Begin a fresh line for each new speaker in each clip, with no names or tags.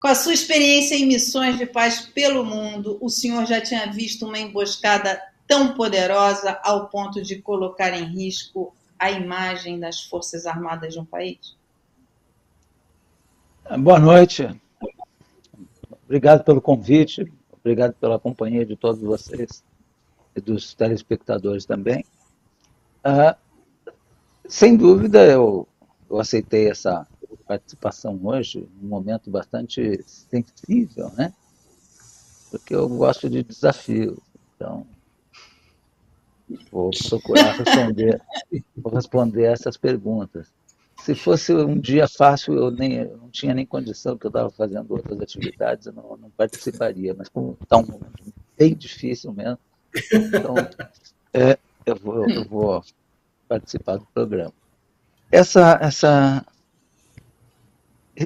Com a sua experiência em missões de paz pelo mundo, o senhor já tinha visto uma emboscada tão poderosa ao ponto de colocar em risco a imagem das Forças Armadas de um país?
Boa noite, obrigado pelo convite, obrigado pela companhia de todos vocês e dos telespectadores também. Ah, Sem dúvida, eu aceitei essa participação hoje, num momento bastante sensível, né? Porque eu gosto de desafios. Então, vou procurar vou responder essas perguntas. Se fosse um dia fácil, eu não tinha nem condição, porque eu estava fazendo outras atividades, eu não participaria. Mas como está um momento bem difícil mesmo, então eu vou participar do programa.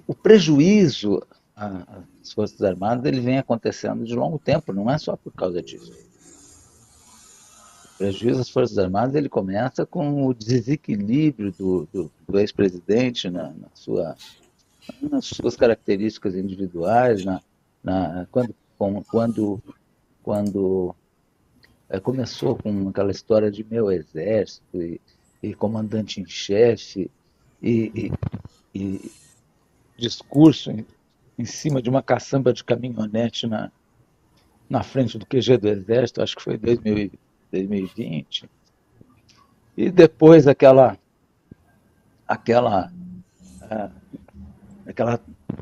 O prejuízo às Forças Armadas ele vem acontecendo de longo tempo, não é só por causa disso. O prejuízo às Forças Armadas ele começa com o desequilíbrio do ex-presidente nas suas características individuais, quando começou com aquela história de meu exército e comandante em chefe e, e discurso em cima de uma caçamba de caminhonete na frente do QG do Exército, acho que foi em 2020. E depois aquela, ah, aquela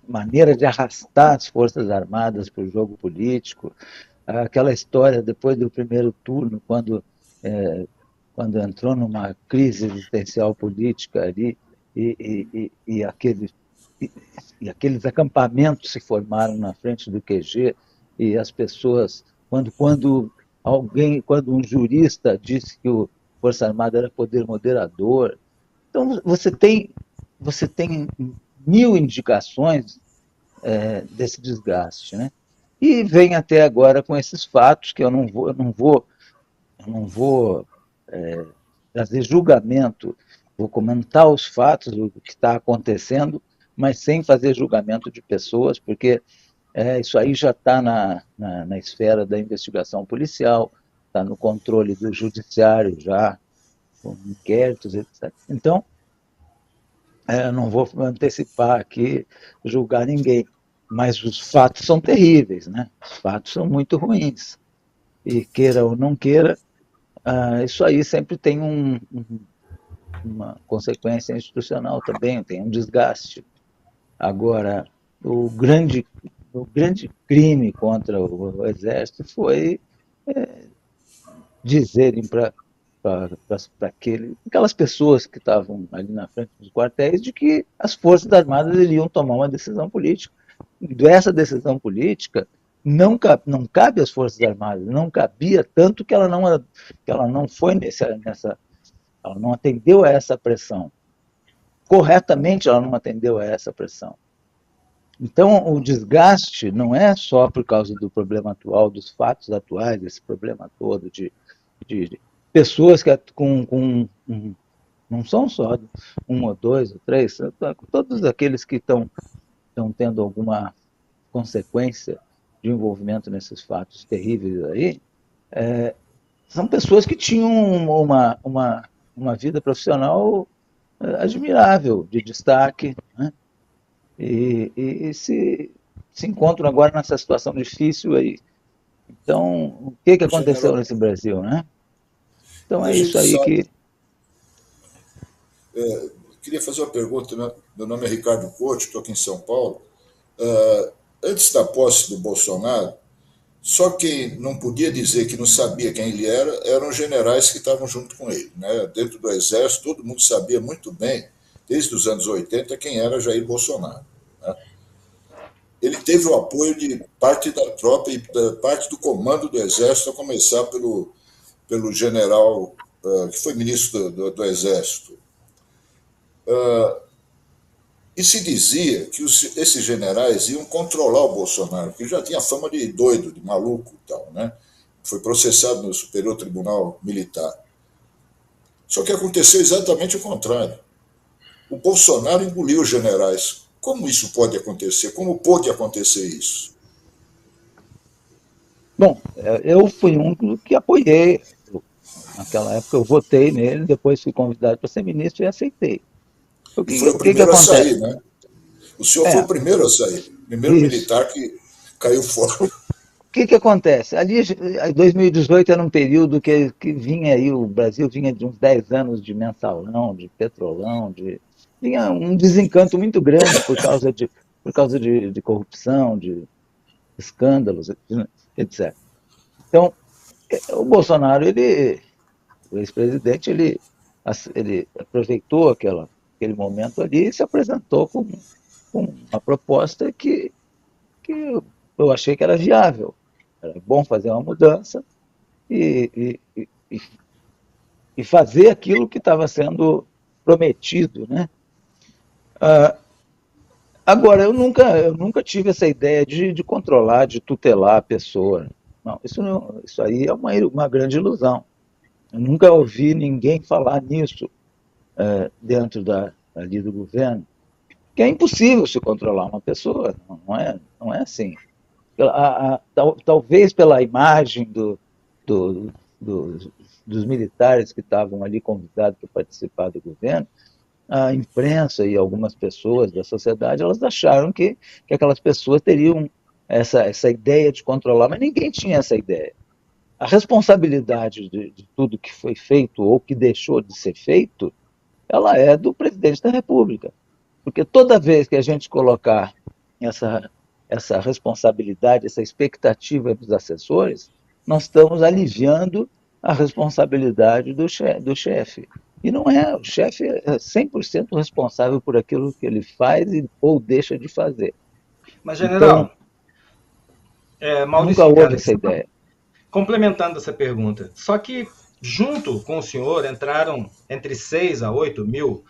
maneira de arrastar as Forças Armadas para o jogo político, aquela história depois do primeiro turno, quando entrou numa crise existencial política ali, e aqueles acampamentos se formaram na frente do QG, e as pessoas, quando um jurista disse que o Força Armada era poder moderador. Então você tem mil indicações desse desgaste, né? E vem até agora com esses fatos que eu não vou trazer julgamento, vou comentar os fatos, o que está acontecendo, mas sem fazer julgamento de pessoas, porque isso aí já está na esfera da investigação policial, está no controle do judiciário já, com inquéritos, etc. Então, eu não vou antecipar aqui, julgar ninguém, mas os fatos são terríveis, né? Os fatos são muito ruins. E queira ou não queira, isso aí sempre tem uma consequência institucional também, tem um desgaste. Agora, o grande, o grande crime contra o Exército foi dizerem para aquelas pessoas que estavam ali na frente dos quartéis de que as Forças Armadas iriam tomar uma decisão política. Essa decisão política não cabe às Forças Armadas, não cabia, tanto que ela não foi ela não atendeu a essa pressão. Corretamente ela não atendeu a essa pressão. Então, o desgaste não é só por causa do problema atual, dos fatos atuais, esse problema todo de pessoas que não são só um ou dois ou três, todos aqueles que estão tendo alguma consequência de envolvimento nesses fatos terríveis aí, são pessoas que tinham uma vida profissional admirável, de destaque, né? E se encontram agora nessa situação difícil aí. Então, o que aconteceu
General,
nesse Brasil, né? Então
a
é
gente
isso aí
sabe.
que.
Queria fazer uma pergunta. Meu nome é Ricardo Couto, estou aqui em São Paulo. É, Antes da posse do Bolsonaro, só quem não podia dizer que não sabia quem ele era eram os generais que estavam junto com ele. Né? Dentro do Exército, todo mundo sabia muito bem, desde os anos 80, quem era Jair Bolsonaro. Né? Ele teve o apoio de parte da tropa e da parte do comando do Exército, a começar pelo general que foi ministro do Exército. E se dizia que esses generais iam controlar o Bolsonaro, que já tinha fama de doido, de maluco e tal, né? Foi processado no Superior Tribunal Militar. Só que aconteceu exatamente o contrário. O Bolsonaro engoliu os generais Como isso pode acontecer? Como pôde acontecer isso?
Bom, eu fui um que apoiei. Naquela época eu votei nele, depois fui convidado para ser ministro e aceitei. O
E
que,
foi o
o que, que
primeiro a sair,
acontece?
né? O senhor foi o
É,
primeiro a sair, o primeiro
isso.
militar que caiu fora.
O que acontece? Ali, 2018 era um período que vinha aí, o Brasil vinha de uns 10 anos de mensalão, de petrolão, vinha um desencanto muito grande por causa de corrupção, de escândalos, etc. Então, o Bolsonaro, o ex-presidente, ele aproveitou aquele momento ali e se apresentou com uma proposta que eu achei que era viável. Era bom fazer uma mudança e fazer aquilo que estava sendo prometido, né? Agora, eu nunca tive essa ideia de controlar, de tutelar a pessoa. Não, isso aí é uma grande ilusão. Eu nunca ouvi ninguém falar nisso dentro ali do governo, que é impossível se controlar uma pessoa, não é assim. Talvez pela imagem do, do, dos militares que estavam ali convidados para participar do governo, a imprensa e algumas pessoas da sociedade, elas acharam que aquelas pessoas teriam essa ideia de controlar, mas ninguém tinha essa ideia. A responsabilidade de tudo que foi feito ou que deixou de ser feito, ela é do presidente da República. Porque toda vez que a gente colocar essa, essa responsabilidade, essa expectativa dos assessores, nós estamos aliviando a responsabilidade do chefe. E não é, o chefe é 100% responsável por aquilo que ele faz ou deixa de fazer.
Mas,
Então,
general,
nunca
Maurício
houve
Ricardo,
essa ideia.
complementando essa pergunta, só que junto com o senhor entraram entre 6 a 8 mil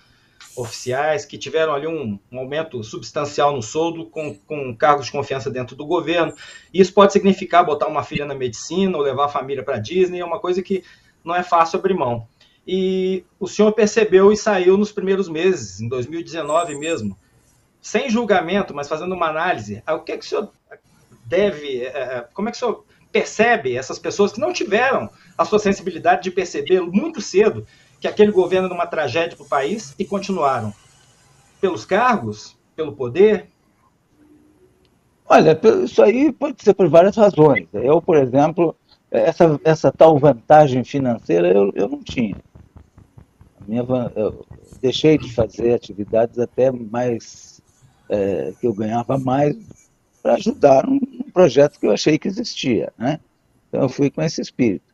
oficiais que tiveram ali um aumento substancial no soldo com cargos de confiança dentro do governo. Isso pode significar botar uma filha na medicina ou levar a família para a Disney, é uma coisa que não é fácil abrir mão. E o senhor percebeu e saiu nos primeiros meses, em 2019 mesmo, sem julgamento, mas fazendo uma análise. O que o senhor como é que o senhor percebe essas pessoas que não tiveram a sua sensibilidade de perceber muito cedo que aquele governo era uma tragédia para o país e continuaram? Pelos cargos? Pelo poder?
Olha, isso aí pode ser por várias razões. Eu, por exemplo, essa tal vantagem financeira eu não tinha. Eu deixei de fazer atividades até mais, que eu ganhava mais para ajudar num projeto que eu achei que existia, né? Então eu fui com esse espírito.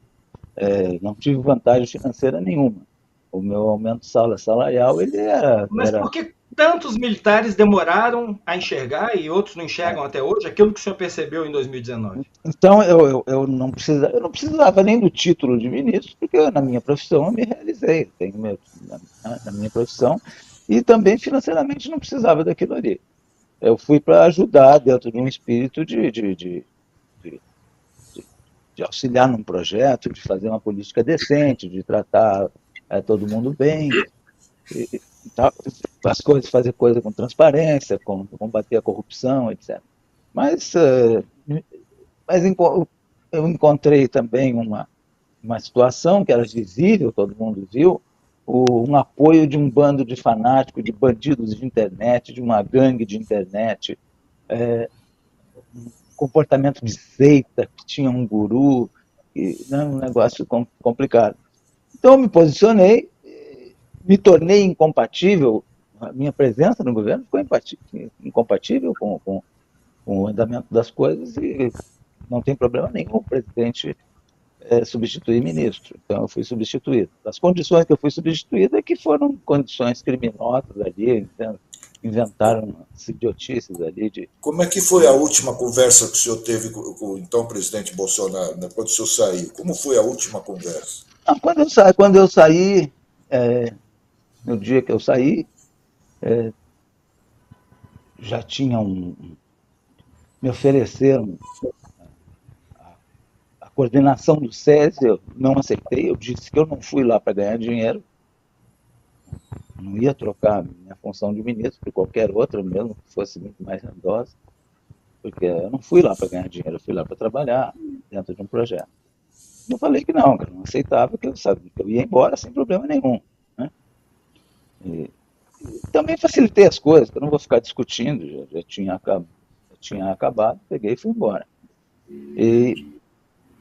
Não tive vantagem financeira nenhuma. O meu aumento salarial ele era,
Mas por
era
que tantos militares demoraram a enxergar e outros não enxergam até hoje aquilo que o senhor percebeu em 2019?
Então eu não precisava nem do título de ministro, porque na minha profissão eu me realizei, na minha profissão, e também financeiramente não precisava daquilo ali. Eu fui para ajudar dentro de um espírito de, de auxiliar num projeto, de fazer uma política decente, de tratar todo mundo bem, e tal, fazer coisa com transparência, combater a corrupção, etc. Mas, mas eu encontrei também uma situação que era visível, todo mundo viu, um apoio de um bando de fanáticos, de bandidos de internet, de uma gangue de internet, um comportamento de seita, que tinha um guru, um negócio complicado. Então eu me posicionei, me tornei incompatível, a minha presença no governo ficou incompatível com o andamento das coisas e não tem problema nenhum o presidente substituir ministro. Então eu fui substituído. As condições que eu fui substituído é que foram condições criminosas ali, inventaram as idiotices ali de.
Como é que foi a última conversa que o senhor teve com o então presidente Bolsonaro, né, quando o senhor saiu? Como foi a última conversa?
Não, quando eu saí, no dia que eu saí, já tinham me ofereceram a coordenação do SESI, eu não aceitei, eu disse que eu não fui lá para ganhar dinheiro, não ia trocar minha função de ministro por qualquer outra, mesmo que fosse muito mais rendosa, porque eu não fui lá para ganhar dinheiro, eu fui lá para trabalhar dentro de um projeto. Eu falei que não aceitava, que eu sabia que eu ia embora sem problema nenhum, né? E também facilitei as coisas, eu não vou ficar discutindo, já tinha acabado, peguei e fui embora. E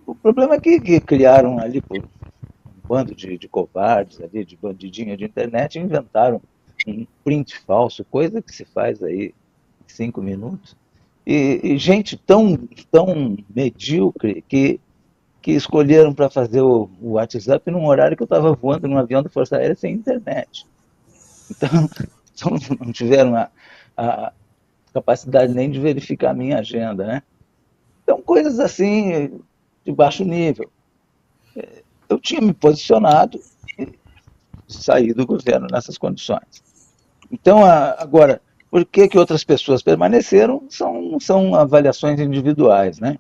o problema é que criaram ali por um bando de covardes, ali, de bandidinho de internet, inventaram um print falso, coisa que se faz aí em 5 minutos. E gente tão medíocre que escolheram para fazer o WhatsApp num horário que eu estava voando num avião da Força Aérea sem internet. Então, não tiveram a capacidade nem de verificar a minha agenda, né? Então, coisas assim, de baixo nível. Eu tinha me posicionado e saí do governo nessas condições. Então, agora, por que outras pessoas permaneceram são avaliações individuais, né?